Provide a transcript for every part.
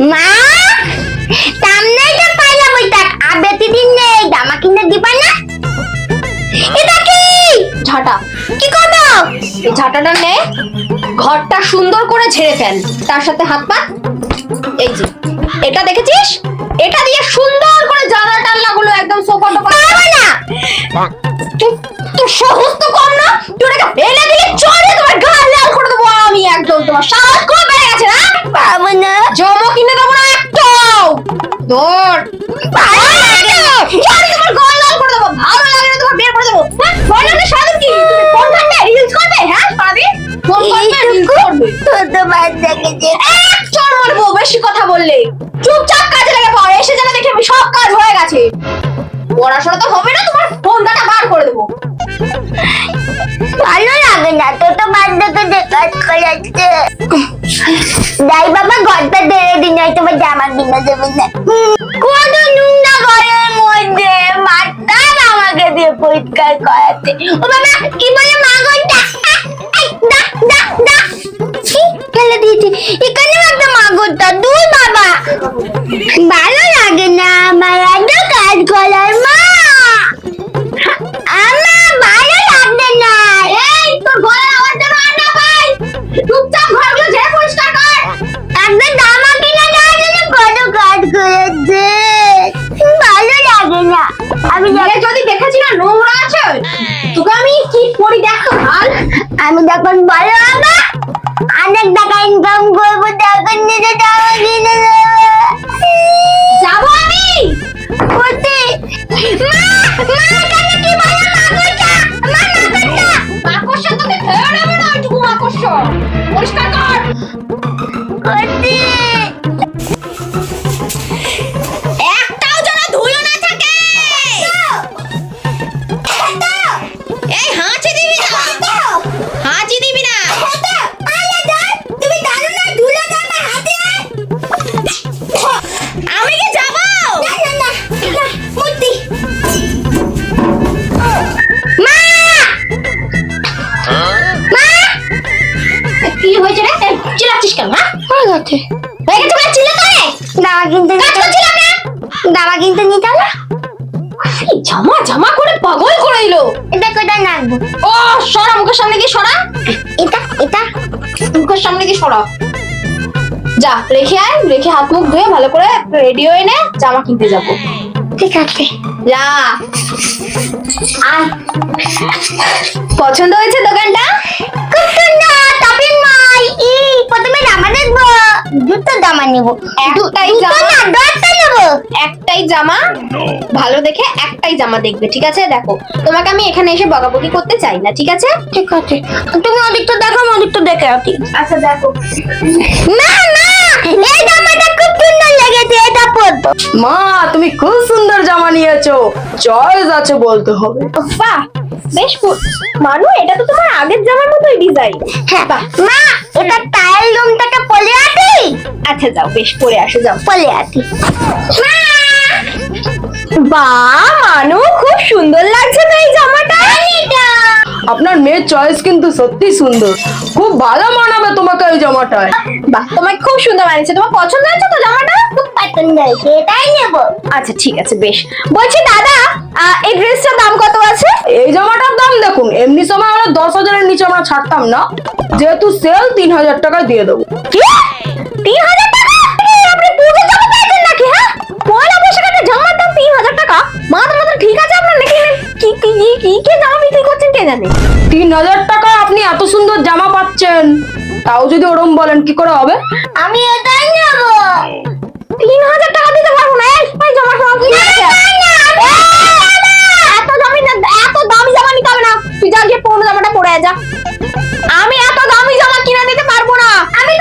মা সামনেই তো পয়লা বৈশাখ আর বেশি দিন নেই, জামা কিনে দিবা না? এটা কি ঝাঁটা? কি করবো? এই ঝাঁটাটা নে, ঘরটা সুন্দর করে ঝেড়ে ফেল, তার সাথে হাত পা। এই যে এটা দেখেছিস, এটা দিয়ে সুন্দর করে জানলা টানলাগুলো একদম সোফা টোফা পারবো না। তোর সাহস তো কম না, তুই এটা ফেলে দিয়ে চলে তোমার গাল লাল করে দেবো আমি একদম। তোমার সাহস খুব বেড়ে গেছে না? পারবো না। জামা কিনে দেবো না একদম। ধর তোমার গাল লাল করে দেবো, ভালো লাগে না তোমার বের করে দেবো। হ্যাঁ ভয় লাগে? সারাদিন কি তুমি ফোন ঘাঁটবে, রিলস করবে? হ্যাঁ সারাদিন ফোন করবে, রিলস করবে। ছোট বাচ্চাকে এক চড় মারবো বেশি কথা বললে। চুপচাপ কাজে লেগে পড়, এসে যেন দেখি আমি সব কাজ হয়ে গেছে। পড়াশোনা তো হবে না, তোমার ফোনটা বার করে দেবো। ভালো লাগে না, ছোট বাচ্চাকে যে কাজ করাচ্ছে। যাই বাবা, ঘরটা ধরে দিন, তোমার জামা কিনে দেবে না। কত নোংরা ঘরের মধ্যে, মাথা আমাকে দিয়ে পরিষ্কার করাতে। ও বাবা কি বলে মা ঘরটা ফেলে দিয়েছে, এখানে একটা মা ঘরটা দূর বাবা। ভালো লাগে না আমার এত কাজ করার মা, আমার ভালো লাগবে না। এই তোর গলার আওয়াজ যেন আর না পাই, চুপচাপ ঘরগুলো ঝেড়ে পরিষ্কার কর। একটা জামা কিনে দেওয়ার জন্য কত কাজ করেছে, ভালো লাগে না। আমি নিজে যদি দেখেছি না নোংরা আছে, তোকে আমি কি করি দেখ তো ভাল। আমি যখন বড় হবো, অনেক টাকা ইনকাম করবো, তখন নিজে জামা কিনে দেবো। যাবো আমি কোথায়? কি বলো মাকড়সা? মাকড়সা তোকে খেয়ে নেবে না, ওইটুকু মাকড়সা। পরিষ্কার কর। একটাও যেন ধুলো না থাকে। এই হাঁচি দিবি না, হাঁচি দিবি না। তুমি জানো না ধুলো না আমার হাতে? আমি কি যাবো? মূর্তি মা, মা কি হয়েছে রে? চিল্লাচ্ছিস কেন? হ্যাঁ হয়ে গেছে। হয়ে গেছে বলে চিল্লাতে হবে? জামা কিনতে কাজ করছিলাম না। জামা কিনতে নিতে হবে। এই জামা জামা করে পাগল করে দিলো। এটা কোথায় রাখবো? ও সরা, মুখের সামনে গিয়ে সরা, এটা মুখের সামনে গিয়ে সরা। যা রেখে আয়, রেখে হাত মুখ ধুয়ে ভালো করে রেডি হয়ে নে, জামা কিনতে যাবো। ঠিক আছে। যা আয়। পছন্দ হয়েছে দোকানটা? খুব সুন্দর। Shopping mall. প্রথমে জামা দেখবো, দুটো জামা নেবো। একটাই দুটো জামা? না, দশটা নেবো। একটাই জামা, ভালো দেখে একটাই জামা দেখবে, ঠিক আছে? দেখো তোমাকে আমি এখানে এসে বকাবকি করতে চাই না, ঠিক আছে? ঠিক আছে, তুমি ওদিকটা দেখো, আমি ওদিকটা দেখে আসি। আচ্ছা দেখো। মা মা, এই জামাটা খুব সুন্দর লেগেছে, এটা পরবো। মা তুমি খুব সুন্দর জামা নিয়েছো, চয়েস আছে বলতে হবে। বাহ বেশ মানু, এটা তো তোমার আগের জামার মতোই ডিজাইন। হ্যাঁ মা, এটা টাইল রুমটাকে পরে আসি। আচ্ছা যাও, বেশ পরে আসো, যাও। পরে আসি। মা বাহ মানু, খুব সুন্দর লাগছে তো এই জামাটা। আপনার মেয়ের চয়েস কিন্তু সত্যি সুন্দর, খুব ভালো মানাবে তোমাকে এই জামাটায়। বাহ তোমাকে খুব সুন্দর মানিয়েছে। তোমার পছন্দ হয়েছে তো জামাটা? খুব পছন্দ হয়েছে, এটাই নেবো। আচ্ছা ঠিক আছে বেশ। বলছি দাদা, এই ড্রেসটার দাম কত আছে? এই জামাটার দাম দেখুন, এমনি সময় আমরা 10,000-এর নিচে আমরা ছাড়তাম না, যেহেতু সেল 3,000 টাকায় দিয়ে দেবো। কি 3,000 টাকা? আপনি পুজো জামা পাইছেন নাকি? হ্যাঁ পয়লা বৈশাখের জামার দাম 3,000 টাকা? মাথা মাথা ঠিক আছে আপনার নাকি? কি কি কি কি জামা বিক্রি করছেন কে জানে? 3,000 টাকায় আপনি এত সুন্দর জামা পাচ্ছেন, তাও যদি ওরম বলেন কি করে হবে? আমি এটাই নেবো। 3,000 টাকা দিতে পারবো না। এই জামা সব কি আছে? এত দামি এত দামি জামা নিতে হবে না, তুই যা গিয়ে পুরনো জামাটা পরে আয় যা। আমি এত দামি জামা কিনে দিতে পারবো না। আমি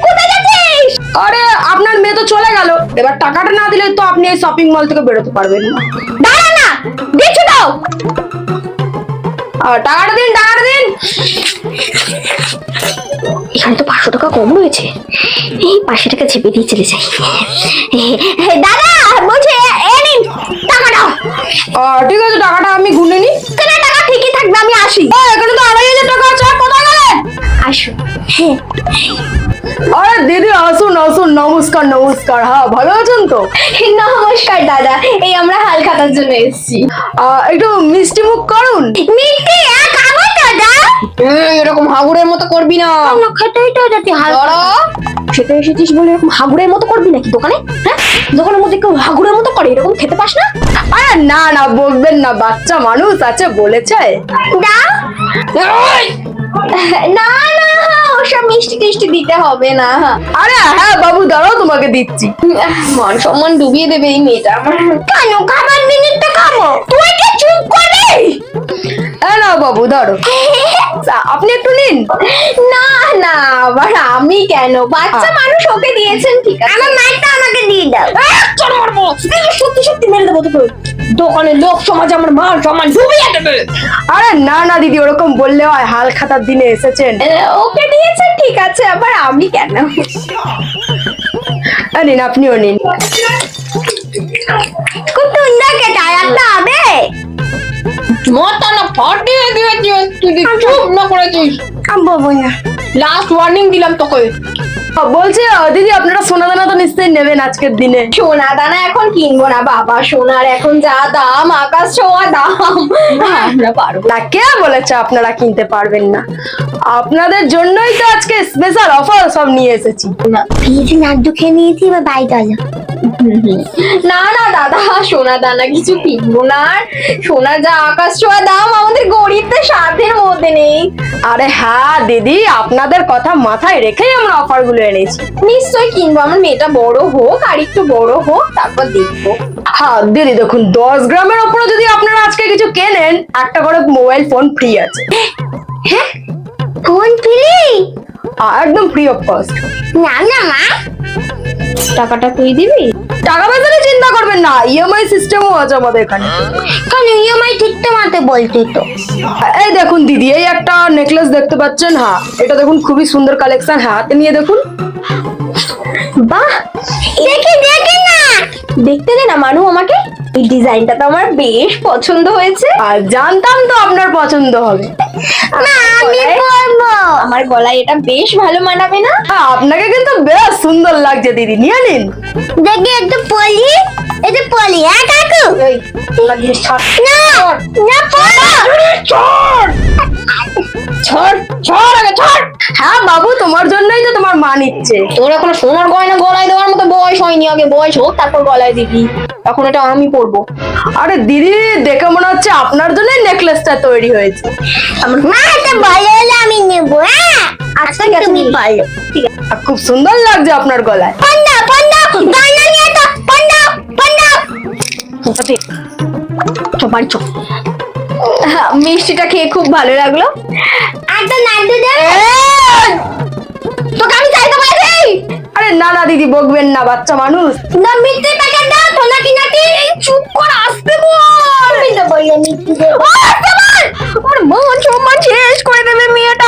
কোথায় যাচ্ছিস? আরে আপনার মেয়ে তো চলে গেল, এবার টাকাটা না দিলে তো আপনি এই শপিং মল থেকে বেরোতে পারবেন না। দাঁড়া না, দিচ্ছি দাও। আর টাকাটা দিন, টাকাটা দিন। এখানে তো 500 টাকা কম রয়েছে, এই 500 টাকা চেপে দিয়ে চলে যাই। দাদা বলছে এ নিন টাকা দাও। ঠিক আছে, টাকাটা আমি গুনে নি। কেনা টাকা ঠিকই থাকবে, আমি আসি। এখানে তো 2,500 টাকা আছে, কোথায় গেলে? আসো। আরে দিদি আসুন আসুন, নমস্কার নমস্কার। হ্যাঁ ভালো আছেন তো? নমস্কার দাদা, এই আমরা হালখাতার জন্য এসেছি। একটু মিষ্টি মুখ করুন। মিষ্টি খাবো দাদা। এরকম হাগুড়ের মতো করবি না। খেতেই তো যাচ্ছি ধরো, খেতে এসেছিস বলে এরকম হাগুড়ের মতো করবি নাকি দোকানে? হ্যাঁ, দোকানের মধ্যে কেউ হাগুড়ের মতো করে? এরকম খেতে পাস না? আরে না না, বলবেন না, বাচ্চা মানুষ আছে বলেছে। দাও। না না, ওসব মিষ্টি টিষ্টি দিতে হবে না। আরে হ্যাঁ বাবু, দাঁড়াও তোমাকে দিচ্ছি। মান সম্মান ডুবিয়ে দেবে এই মেয়েটা আমার। কেন খাবার জিনিসটা খাবো? তুই কি চুপ করবি? না বাবু ধরো, আপনি একটু নিন। না না, আবার আমি কেন? বাচ্চা মানুষ, ওকে দিয়েছেন ঠিক আছে। আমার মাইটা আমাকে দিয়ে দাও। চল মারবো, সত্যি সত্যি মেরে দেবো তোকে। দোকানের লোক সমাজ আমার মান সম্মান ডুবিয়ে দেবে। আরে না না দিদি, ওরকম বললে হয়? হাল খাতার দিনে এসেছেন। ওকে দিয়েছেন ঠিক আছে, আবার আমি কেন? নিন, আপনিও নিন। খুব সুন্দর খেতে, আর একটা হবে? মাথা না ফাটিয়ে দিয়েছিস তুই, চুপ না করেছিস। আমি বলবো না। লাস্ট ওয়ার্নিং দিলাম তোকে। বলছি দিদি, আপনারা সোনা দানা তো নিশ্চয়ই নেবেন আজকের দিনে। সোনা দানা এখন কিনবো না বাবা, সোনার এখন যা দাম, আকাশ ছোঁয়া দাম। আমরা পারবো না, কে বলেছে আপনারা কিনতে পারবেন না? আপনাদের জন্যই তো আজকে স্পেশাল অফার সব নিয়ে এসেছি। না। ভিজে নাড্ডু খেয়ে নিয়েছি, এবার বাড়ি চলো। না না দাদা, সোনা দানা কিছু কিনবো না। আর সোনার যা আকাশ ছোঁয়া দাম, আমাদের গরিবদের সাধ্যের মধ্যে নেই। আরে হ্যাঁ দিদি, আপনাদের কথা মাথায় রেখেই আমরা অফার গুলো এনেছি। নিশ্চয়ই কিনবো, আমার মেয়েটা বড় হোক, আর একটু বড় হোক, তারপর দেখবো। হ্যাঁ দিদি দেখুন, 10 গ্রামের ওপরে যদি আপনারা আজকে কিছু কেনেন, একটা করে মোবাইল ফোন ফ্রি আছে। Phone free? একদম ফ্রি অফ কস্ট। না না মা, টাকাটা তুই দিবি? টাকা পয়সা নিয়ে চিন্তা করবেন না, ইএমআই সিস্টেমও আছে আমাদের এখানে। কেন ইএমআই ঠিকতে মারতে বলতে তো। এই দেখুন দিদি, এই একটা নেকলেস দেখতে পাচ্ছেন? হ্যাঁ, এটা দেখুন খুবই সুন্দর কালেকশন। হ্যাঁ, হাতে নিয়ে দেখুন। বাহ, দেখি দেখি না। দেখতে দে না মানু আমাকে, এই ডিজাইনটা তো আমার বেশ পছন্দ হয়েছে। আর জানতাম তো আপনার পছন্দ হবে। মা আমি পরবো। আমার গলায় এটা বেশ ভালো মানাবে না? হ্যাঁ, আপনাকে কিন্তু বেশ সুন্দর লাগছে দিদি, নিয়ে নিন। দেখি একটু পলি, একটু পলি। হ্যাঁ কাকু। এই, তোরা জিনিস ছাড়। না না পরো। ছাড় ছাড় ছাড়, আগে ছাড়। হ্যাঁ বাবু, তোমার জন্যই তো তোমার মা নিচ্ছে। তোর এখনো সোনার গয়না গলায় দেওয়ার মতো বয়স হয়নি, আগে বয়স হোক তারপর গলায় দিবি। এখন এটা আমি পরবো। আরে দিদি, দেখে মনে হচ্ছে আপনার জন্যই নেকলেসটা তৈরি হয়েছে। মা এটা বলে হলে আমি নেবো। হ্যাঁ আচ্ছা তুমি বলো। ঠিক আছে, আর খুব সুন্দর লাগছে আপনার গলায়। পন্ডা পন্ডা গয়না নিয়ে তো পন্ডা পন্ডা। চল বাড়ি চল। মিষ্টিটা খেয়ে খুব ভালো লাগলো। একটা নাড়ু দে। তোকে আমি চাইতে বলেছি। আরে না না দিদি, বকবেন না, বাচ্চা মানুষ। না মিষ্টি প্যাকেট দাও তো নাকি নাকি। চুপ কর, আসতে বল। আমি তো বললাম মিষ্টি দেবো। ওর মান সম্মান শেষ করে দেবে মেয়েটা।